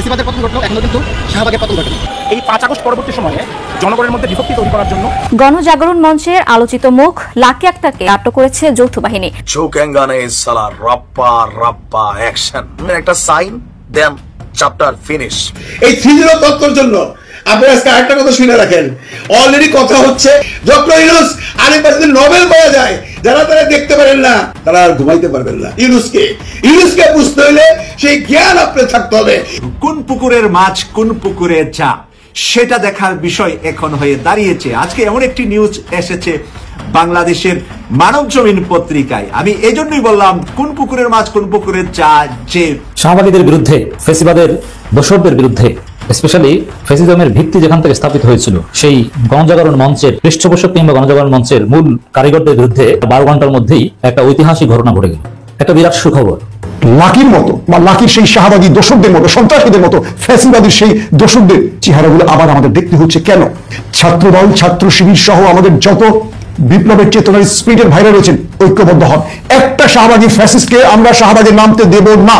ফেসিবাদের পতন ঘটলো, এখনো কিন্তু শাহবাগের পতন ঘটেনি। এই 5 আগস্ট পরবর্তী সময়ে জনগণের মধ্যে বিভক্তি তৈরি করার জন্য গণজাগরণ মঞ্চের আলোচিত মুখ লাকি আক্তারকে আটক করেছে যৌথ বাহিনী। একটা সাইন দেন, চ্যাপ্টার ফিনিশ। এই 3-0 তত্ত্বের জন্য আপনারা আজকে আরেকটা কথা শুনে রাখেন। অলরেডি কথা হচ্ছে ডক্টর ইউনূস আরেক পাশে নোবেল পাওয়া যায়, যারা তারা দেখতে পারেন না তারা আর ঘুমাইতে পারবেন না। ইউনূসকে বুঝতে হলে সেই জ্ঞান আপনার থাকতে হবে। কোন পুকুরের মাছ কোন পুকুরের চা সেটা দেখার বিষয় এখন হয়ে দাঁড়িয়েছে। আজকে এমন একটি নিউজ এসেছে বাংলাদেশের মানব জমিন পত্রিকায়। আমি এজন্যই বললাম কোন পুকুরের মাছ কোন পুকুরের চা, যে শাহবাগীদের বিরুদ্ধে, ফেসিবাদের দোসরদের বিরুদ্ধে, স্পেশালি ফেসিজমের ভিত্তি যেখান থেকে স্থাপিত হয়েছিল সেই গণজাগরণ মঞ্চের পৃষ্ঠপোষক কিংবা গণজাগরণ মঞ্চের মূল কারিগরদের বিরুদ্ধে 12 ঘন্টার মধ্যেই একটা ঐতিহাসিক ঘটনা ঘটে গেল। একটা বিরাট সুখবর। লাকির মতো বা লাকির সেই শাহবাগী দোসরদের মতো, সন্ত্রাসীদের মতো ফ্যাসিবাদের সেই দোসরদের চেহারাগুলো আবার আমাদের দেখতে হচ্ছে কেন? ছাত্রদল, ছাত্র শিবির সহ আমাদের যত বিপ্লবের চেতনার স্পিরিটের ভাইরা রয়েছেন ঐক্যবদ্ধ হন। একটা শাহবাগী ফ্যাসিস্টকে আমরা শাহবাগে নামতে দেব না,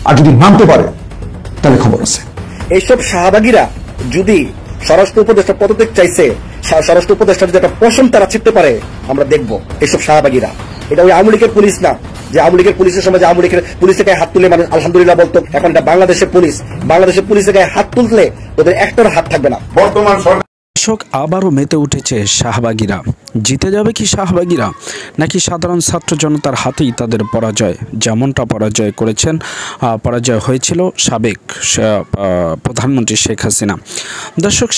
আর যদি নামতে পারে তাহলে খবর আছে। এইসব শাহবাগীরা যদি স্বরাষ্ট্র উপদেষ্টা পদত্যাগ চাইছে, স্বরাষ্ট্র উপদেষ্টার যে একটা পশম তারা ছিটতে পারে আমরা দেখবো। এইসব শাহবাগীরা, এটা ওই আওয়ামী লীগের পুলিশ না, যে আওয়ামী লীগের পুলিশের সময় যে আওয়ামী লীগের পুলিশের গায়ে হাত তুলে মানুষ আলহামদুলিল্লাহ বলতো, এখন এটা বাংলাদেশের পুলিশ। বাংলাদেশের পুলিশের গায়ে হাত তুললে ওদের একটার হাত থাকবে না। বর্তমান দর্শক, আবারও মেতে উঠেছে শাহবাগীরা। জিতে যাবে কি শাহবাগীরা, নাকি সাধারণ ছাত্র জনতার হাতেই তাদের পরাজয়, যেমনটা পরাজয় হয়েছিল সাবেক প্রধানমন্ত্রী শেখ হাসিনা। দর্শক,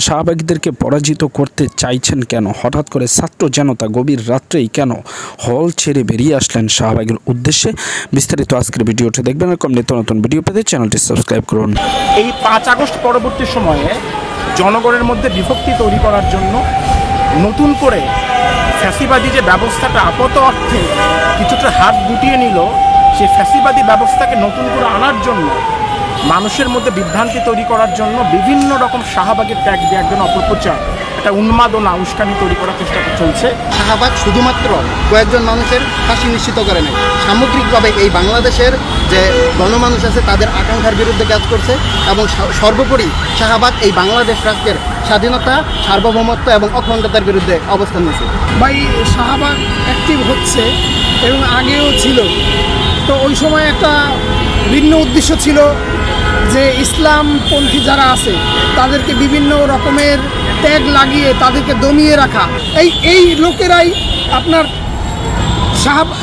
শাহবাগীদেরকে পরাজিত করতে চাইছেন কেন? হঠাৎ করে ছাত্র জনতা গভীর রাত্রেই কেন হল ছেড়ে বেরিয়ে আসলেন শাহবাগের উদ্দেশ্যে? বিস্তারিত আজকের ভিডিওটি দেখবেন। এরকম নিত্য নতুন ভিডিও পেতে চ্যানেলটি সাবস্ক্রাইব করুন। এই 5 আগস্ট পরবর্তী সময়ে জনগণের মধ্যে বিভক্তি তৈরি করার জন্য নতুন করে ফ্যাসিবাদী যে ব্যবস্থাটা আপাত অর্থে কিছুটা হাত গুটিয়ে নিল, সেই ফ্যাসিবাদী ব্যবস্থাকে নতুন করে আনার জন্য, মানুষের মধ্যে বিভ্রান্তি তৈরি করার জন্য বিভিন্ন রকম শাহবাগের ট্যাগ দিয়ে একজন অপপ্রচার, একটা উন্মাদনা, উস্কানি তৈরি করার চেষ্টা চলছে। শাহবাগ শুধুমাত্র কয়েকজন মানুষের ফাঁসি নিশ্চিত করে নেয়, সামগ্রিকভাবে এই বাংলাদেশের যে গণমানুষ আছে তাদের আকাঙ্ক্ষার বিরুদ্ধে কাজ করছে। এবং সর্বোপরি শাহবাগ এই বাংলাদেশ রাষ্ট্রের স্বাধীনতা, সার্বভৌমত্ব এবং অখণ্ডতার বিরুদ্ধে অবস্থান নিয়েছে। ভাই, শাহবাগ অ্যাক্টিভ হচ্ছে এবং আগেও ছিল। তো ওই সময় একটা ভিন্ন উদ্দেশ্য ছিল যে ইসলামপন্থী যারা আছে তাদেরকে বিভিন্ন রকমের ট্যাগ লাগিয়ে তাদেরকে দমিয়ে রাখা। এই লোকেরাই আপনার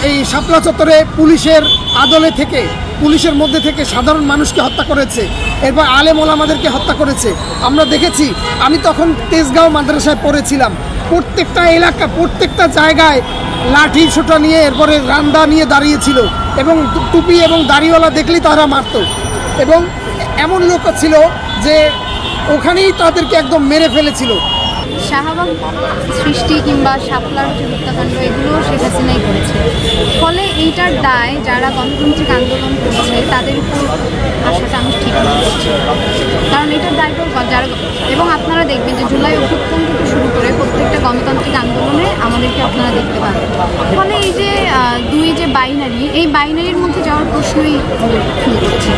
এই শাপলা চত্বরে পুলিশের আদলে থেকে, পুলিশের মধ্যে থেকে সাধারণ মানুষকে হত্যা করেছে, এরপর আলেম ওলামাদেরকে হত্যা করেছে। আমরা দেখেছি, আমি তখন তেজগাঁও মাদ্রাসায় পড়েছিলাম, প্রত্যেকটা এলাকা, প্রত্যেকটা জায়গায় লাঠি ছোটা নিয়ে, এরপরে রান্দা নিয়ে দাঁড়িয়েছিল এবং টুপি এবং দাড়িওয়ালা দেখলেই তারা মারত। এবং এমন লোক ছিল যে ওখানেই তাদেরকে একদম মেরে ফেলেছিল। শাহবাগ সৃষ্টি কিংবা শাপলার যে হত্যাকাণ্ড, এগুলো শেখ হাসিনাই করেছে। ফলে এইটার দায় যারা গণতান্ত্রিক আন্দোলন করছে তাদের উপর আসাটা আমি ঠিক মনে করছি। কারণ এটার দায় তো যারা, এবং আপনারা দেখবেন যে জুলাই অভ্যুত্থান থেকে শুরু করে প্রত্যেকটা গণতান্ত্রিক আন্দোলনে আমাদেরকে আপনারা দেখতে পাবেন। ফলে এই যে দুই যে বাইনারি, এই বাইনারির মধ্যে যাওয়ার প্রশ্নই ফিল করছে।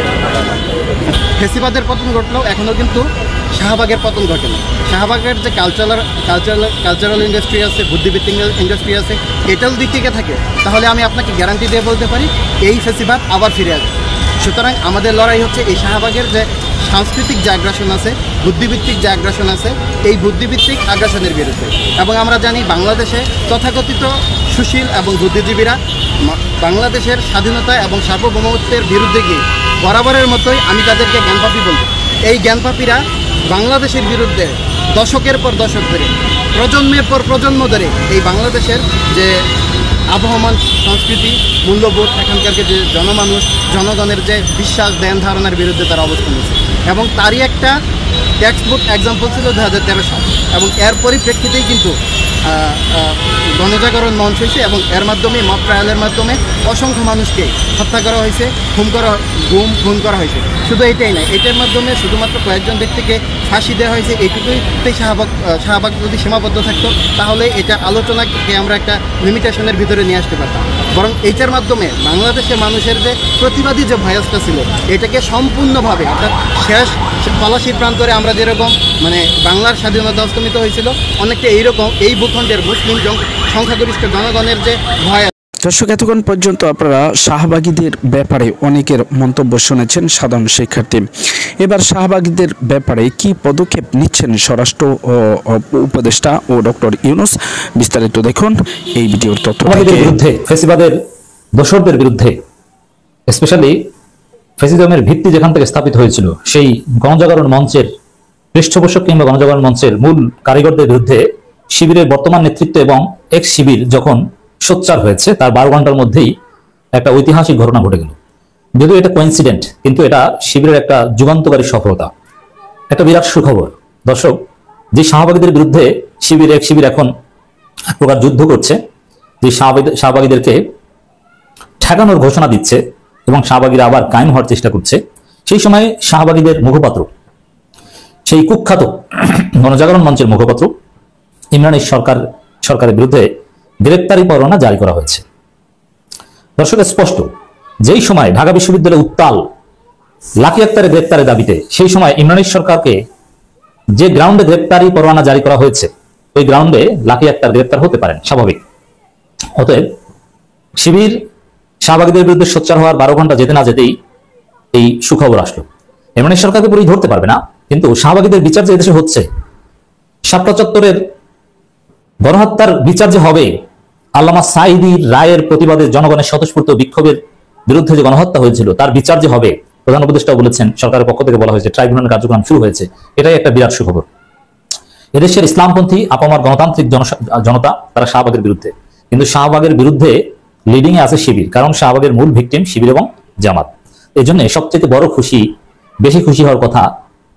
ফেসিবাদের পতন ঘটলেও এখনও কিন্তু শাহবাগের পতন ঘটেনি। শাহবাগের যে কালচারাল ইন্ডাস্ট্রি আছে, বুদ্ধিভিত্তিক ইন্ডাস্ট্রি আছে, এটাও দিক থেকে থাকে, তাহলে আমি আপনাকে গ্যারান্টি দিয়ে বলতে পারি এই ফেসিবাদ আবার ফিরে আসবে। সুতরাং আমাদের লড়াই হচ্ছে এই শাহবাগের যে সাংস্কৃতিক যে আগ্রাসন আছে, বুদ্ধিভিত্তিক যে আগ্রাসন আছে, এই বুদ্ধিভিত্তিক আগ্রাসনের বিরুদ্ধে। এবং আমরা জানি বাংলাদেশে তথাকথিত সুশীল এবং বুদ্ধিজীবীরা বাংলাদেশের স্বাধীনতা এবং সার্বভৌমত্বের বিরুদ্ধে গিয়ে বরাবরের মতোই আমি তাদেরকে জ্ঞানপাপী বলব। এই জ্ঞানপাপীরা বাংলাদেশের বিরুদ্ধে দশকের পর দশক ধরে, প্রজন্মের পর প্রজন্ম ধরে এই বাংলাদেশের যে আবহমান সংস্কৃতি, মূল্যবোধ, এখানকার যে জনমানুষ, জনগণের যে বিশ্বাস, ধ্যান ধারণার বিরুদ্ধে তারা অবস্থান নিয়েছে। এবং তারই একটা টেক্সট বুক এক্সাম্পল ছিল 2013 সাল। এবং এর পরিপ্রেক্ষিতেই কিন্তু গণজাগরণ মঞ্চ হয়েছে এবং এর মাধ্যমে মক ট্রায়ালের মাধ্যমে অসংখ্য মানুষকে হত্যা করা হয়েছে, খুন করা হয়েছে। শুধু এটাই নয়, এটার মাধ্যমে শুধুমাত্র কয়েকজন ব্যক্তিকে ফাঁসি দেওয়া হয়েছে, এইটুকুতেই শাহবাগ যদি সীমাবদ্ধ থাকতো তাহলে এটা আলোচনাকে আমরা একটা লিমিটেশনের ভিতরে নিয়ে আসতে পারতাম। বরং এইটার মাধ্যমে বাংলাদেশের মানুষের যে প্রতিবাদী যে ভয়েসটা ছিল এটাকে সম্পূর্ণভাবে অর্থাৎ শেষ পলাশির প্রান্তরে আমরা যেরকম মানে বাংলার স্বাধীনতা অস্তমিত হয়েছিল, অনেকটা এইরকম এই ভূখণ্ডের মুসলিম সংখ্যাগরিষ্ঠ জনগণের যে ভয়। দর্শক, এতক্ষণ পর্যন্ত আপনারা শাহবাগীদের ব্যাপারে অনেকের মন্তব্য শুনেছেন সাধারণ শিক্ষার্থী। এবার শাহবাগীদের ব্যাপারে কি পদক্ষেপ নিচ্ছেন স্বরাষ্ট্র উপদেষ্টা ও ডক্টর ইউনূস, বিস্তারিত দেখুন এই ভিডিওর তথ্য। বিরুদ্ধে ফেসিবাদের দোসরদের বিরুদ্ধে স্পেশালি ফেসিজমের ভিত্তি যেখান থেকে স্থাপিত হয়েছিল সেই গণজাগরণ মঞ্চের পৃষ্ঠপোষক কিংবা গণজাগরণ মঞ্চের মূল কারিগরদের বিরুদ্ধে শিবিরের বর্তমান নেতৃত্ব এবং এক্স শিবির যখন সোচ্চার হয়েছে তার 12 ঘন্টার মধ্যেই একটা ঐতিহাসিক ঘটনা ঘটে গেল। যদিও এটা কোইন্সিডেন্ট, কিন্তু এটা শিবিরের একটা যুগান্তকারী সফলতা, একটা বিরাট সুখবর। দর্শক, যে শাহবাগীদের বিরুদ্ধে এক শিবির এখন এক প্রকার যুদ্ধ করছে, যে শাহবাগীদেরকে ঠেকানোর ঘোষণা দিচ্ছে এবং শাহবাগীরা আবার কায়েম হওয়ার চেষ্টা করছে, সেই সময় শাহবাগীদের মুখপাত্র, সেই কুখ্যাত গণজাগরণ মঞ্চের মুখপাত্র ইমরানের সরকারের বিরুদ্ধে গ্রেপ্তারি পরোয়ানা জারি করা হয়েছে। দর্শক, স্পষ্ট যেই সময় ঢাকা বিশ্ববিদ্যালয়ে উত্তাল লাকি আক্তারের গ্রেপ্তারের দাবিতে, সেই সময় ইমরানের সরকারকে যে গ্রাউন্ডে গ্রেপ্তারি পরোয়ানা জারি করা হয়েছে ওই গ্রাউন্ডে লাকি আক্তার গ্রেপ্তার হতে পারেন, স্বাভাবিক। অতএব শিবির শাহবাগীদের বিরুদ্ধে সোচ্চার হওয়ার 12 ঘন্টা যেতে না যেতেই এই সুখবর আসলো। ইমরানের সরকারকে পুরোই ধরতে পারবে না, কিন্তু শাহবাগীদের বিচার যে এদেশে হচ্ছে, ৭৭ গণহত্যার বিচার যে হবে, আল্লামা সাঈদীর রায়ের প্রতিবাদে জনগণের স্বতঃস্ফূর্ত বিক্ষোভের বিরুদ্ধে যে গণহত্যা হয়েছিল তার বিচার যে হবে, প্রধান উপদেষ্টাও বলেছেন, সরকারের পক্ষ থেকে বলা হয়েছে ট্রাইব্যুনাল কার্যক্রম শুরু হয়েছে, এটাই একটা বিরাট সুখবর। এদেশের ইসলামপন্থী আপামর গণতান্ত্রিক জনতা তারা শাহবাগের বিরুদ্ধে, কিন্তু শাহবাগের বিরুদ্ধে লিডিং এ আছে শিবির, কারণ শাহবাগের মূল ভিকটিম শিবির এবং জামাত। এই জন্য সবচেয়ে বড় বেশি খুশি হওয়ার কথা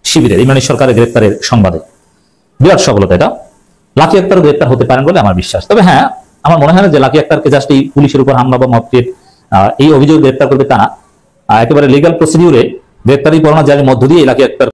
শিবিরের ইমরানের সরকারের গ্রেপ্তারের সংবাদে। বিরাট সফলতা এটা। লাকি আক্তার গ্রেপ্তার হতে পারেন বলে আমার বিশ্বাস। তবে হ্যাঁ, আমার মনে হয় না যে লাকি আক্তারকে জাস্ট এই পুলিশের উপর হামলা বা মবক্রিয়েট এই অভিযোগ গ্রেপ্তার করবে তা না। একেবারে লিগ্যাল প্রসিডিউরে গ্রেপ্তারি পরোয়ানা জারির মধ্য দিয়ে লাকি আক্তার